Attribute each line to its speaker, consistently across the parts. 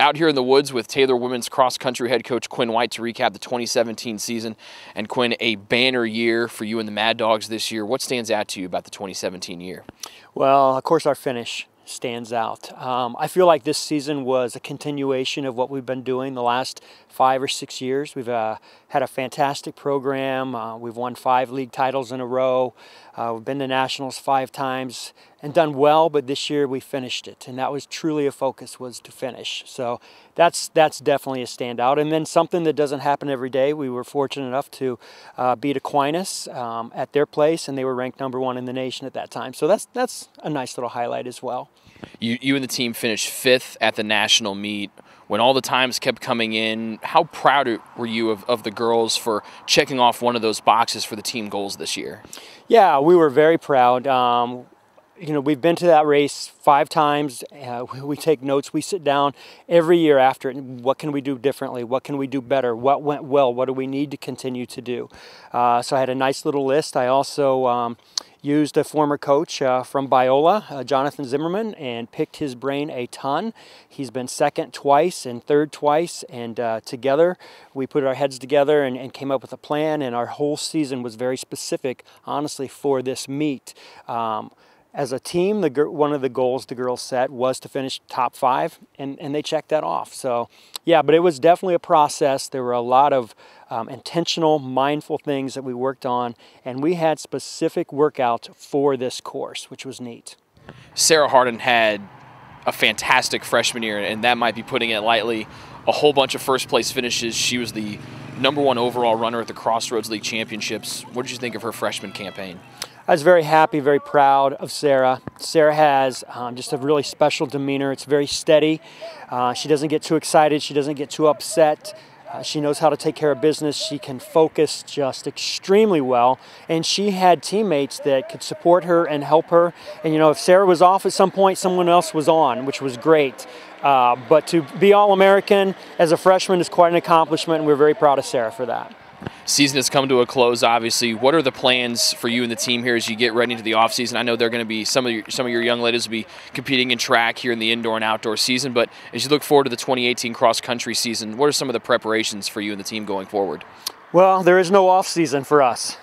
Speaker 1: out here in the woods with Taylor women's cross country head coach Quinn White to recap the 2017 season. And Quinn, a banner year for you and the Mad Dogs this year. What stands out to you about the 2017 year?
Speaker 2: Well, of course, our finish stands out. I feel like this season was a continuation of what we've been doing the last 5 or 6 years. We've had a fantastic program. We've won 5 league titles in a row. We've been to nationals 5 times and done well, but this year we finished it, and that was truly a focus, was to finish. So that's definitely a standout. And then something that doesn't happen every day, we were fortunate enough to beat Aquinas at their place, and they were ranked #1 in the nation at that time. So that's a nice little highlight as well.
Speaker 1: You and the team finished 5th at the national meet. When all the times kept coming in, how proud were you of the girls for checking off one of those boxes for the team goals this year?
Speaker 2: Yeah, we were very proud. You know, we've been to that race 5 times. We take notes. We sit down every year after it. What can we do differently? What can we do better? What went well? What do we need to continue to do? So I had a nice little list. I also used a former coach from Biola, Jonathan Zimmerman, and picked his brain a ton. He's been 2nd twice and 3rd twice, and together we put our heads together and came up with a plan, and our whole season was very specific, honestly, for this meet. As a team, one of the goals the girls set was to finish top 5, and they checked that off. So, yeah, but it was definitely a process. There were a lot of intentional, mindful things that we worked on, and we had specific workouts for this course, which was neat.
Speaker 1: Sarah Harden had a fantastic freshman year, and that might be putting it lightly. A whole bunch of first-place finishes. She was the #1 overall runner at the Crossroads League Championships. What did you think of her freshman campaign?
Speaker 2: I was very happy, very proud of Sarah. Sarah has just a really special demeanor. It's very steady. She doesn't get too excited. She doesn't get too upset. She knows how to take care of business. She can focus just extremely well. And she had teammates that could support her and help her. And, you know, if Sarah was off at some point, someone else was on, which was great. But to be All-American as a freshman is quite an accomplishment, and we're very proud of Sarah for that.
Speaker 1: Season has come to a close, obviously. What are the plans for you and the team here as you get ready into the offseason? I know they're going to be some of your young ladies will be competing in track here in the indoor and outdoor season, but as you look forward to the 2018 cross-country season, what are some of the preparations for you and the team going forward?
Speaker 2: Well, there is no off-season for us.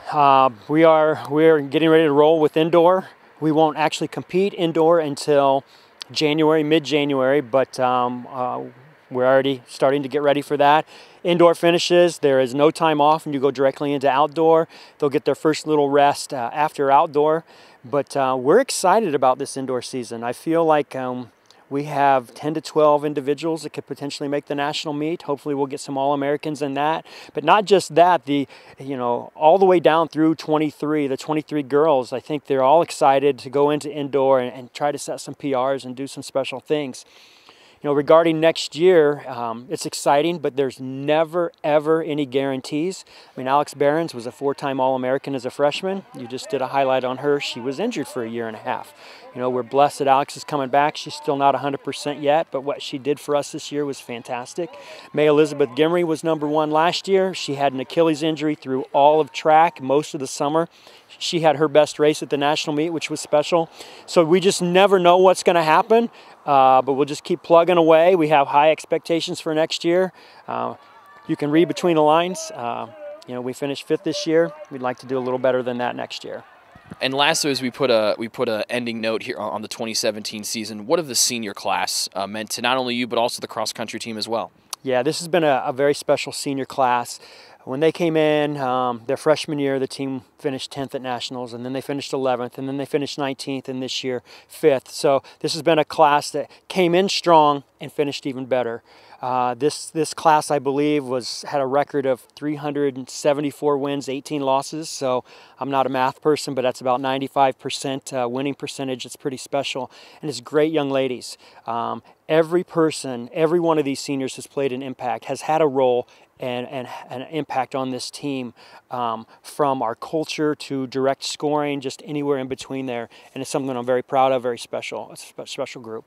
Speaker 2: We are getting ready to roll with indoor. We won't actually compete indoor until January, mid-January, but we're already starting to get ready for that. Indoor finishes, there is no time off, and you go directly into outdoor. They'll get their first little rest after outdoor. But we're excited about this indoor season. I feel like we have 10 to 12 individuals that could potentially make the national meet. Hopefully we'll get some All-Americans in that. But not just that, all the way down through 23, the 23 girls, I think they're all excited to go into indoor and try to set some PRs and do some special things. You know, regarding next year, it's exciting, but there's never, ever any guarantees. I mean, Alex Behrens was a 4-time All-American as a freshman. You just did a highlight on her. She was injured for 1.5 years. You know, we're blessed that Alex is coming back. She's still not 100% yet, but what she did for us this year was fantastic. May Elizabeth Gimry was #1 last year. She had an Achilles injury through all of track, most of the summer. She had her best race at the national meet, which was special. So we just never know what's going to happen, but we'll just keep plugging away. We have high expectations for next year. You can read between the lines. You know, we finished 5th this year. We'd like to do a little better than that next year.
Speaker 1: And lastly, as we put a ending note here on the 2017 season, what have the senior class meant to not only you but also the cross country team as well?
Speaker 2: Yeah, this has been a very special senior class. When they came in, their freshman year, the team finished 10th at nationals, and then they finished 11th, and then they finished 19th, and this year 5th. So this has been a class that came in strong and finished even better. This class, I believe, had a record of 374 wins, 18 losses. So I'm not a math person, but that's about 95% winning percentage. It's pretty special, and it's great young ladies. Every one of these seniors has played an impact, has had a role and an impact on this team, from our culture to direct scoring, just anywhere in between there. And it's something I'm very proud of, very special. It's a special group.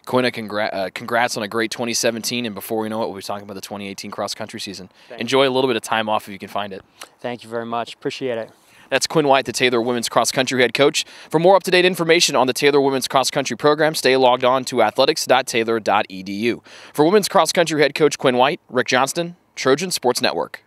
Speaker 1: Quinn, congrats on a great 2017, and before we know it, we'll be talking about the 2018 cross-country season. Enjoy a little bit of time off if you can find it.
Speaker 2: Thank you very much. Appreciate it.
Speaker 1: That's Quinn White, the Taylor women's cross country head coach. For more up-to-date information on the Taylor women's cross country program, stay logged on to athletics.taylor.edu. For women's cross country head coach Quinn White, Rick Johnston, Trojan Sports Network.